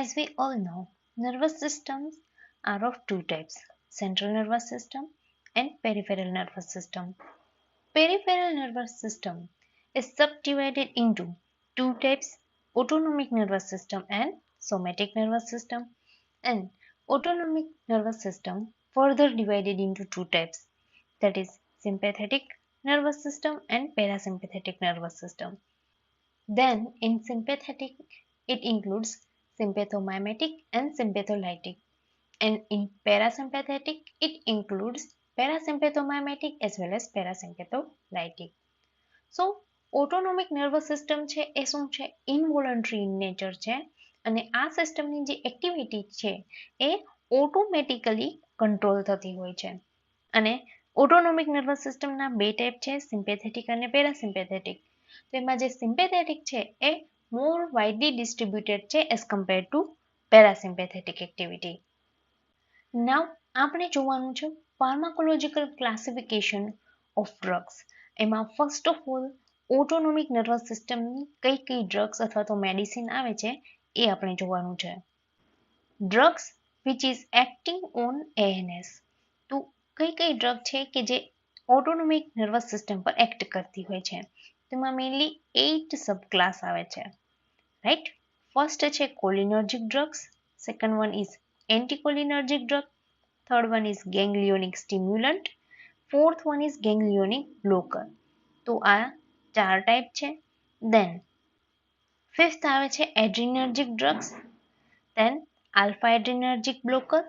As we all know, nervous systems are of two types, central nervous system and peripheral nervous system. Peripheral nervous system is subdivided into two types, autonomic nervous system and somatic nervous system. And autonomic nervous system further divided into two types, that is sympathetic nervous system and parasympathetic nervous system. Then in sympathetic, it includes sympathomimetic and sympatholytic. And in parasympathetic, it includes parasympathomimetic as well as parasympatholytic. So autonomic nervous system છે એ શું છે, ઇનવોલન્ટરી in nature છે અને આ સિસ્ટમની જે activity છે એ automatically control થતી હોય છે. અને ઓટોનોમિક નર્વસ સિસ્ટમના બે ટાઈપ છે, સિમ્પેથેટિક અને પેરાસિમ્પેથેટિક. તો એમાં જે સિમ્પેથેટિક છે એ મોર વાઇડલી ડિસ્ટ્રીબ્યુટેડ છે as compare to parasympathetic activity. નાવ આપણે જોવાનું છે ફાર્માકોલોજીકલ ક્લાસિફિકેશન ઓફ ડ્રગ્સ. એમાં first of all autonomic nervous સિસ્ટમની કઈ કઈ ડ્રગ્સ અથવા તો મેડિસિન આવે છે એ આપણે જોવાનું છે. Drugs which is acting on ANS. તો કઈ કઈ ડ્રગ છે કે જે ઓટોનોમિક નર્વસ સિસ્ટમ પર એક્ટ કરતી હોય છે. તેમાં મેઇનલી 8 સબ ક્લાસ આવે છે, રાઈટ. ફર્સ્ટ છે cholinergic drugs, second one is anticholinergic drug, third one is ganglionic stimulant, fourth one is ganglionic blocker. તો આ 4 ટાઈપ છે. દેન ફિફ્થ આવે છે adrenergic drugs, then alpha adrenergic blocker,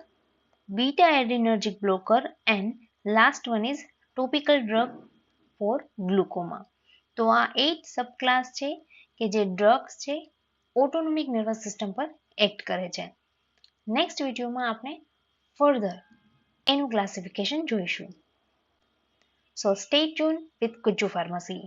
beta adrenergic blocker and last one is topical drug for glaucoma. તો આ 8 સબ class છે કે જે ડ્રગ્સ છે ઓટોનોમિક નર્વસ સિસ્ટમ પર એક્ટ કરે છે. નેક્સ્ટ વિડીયોમાં આપણે ફર્ધર એનું ક્લાસિફિકેશન જોઈશું. So stay tune with Kujju pharmacy.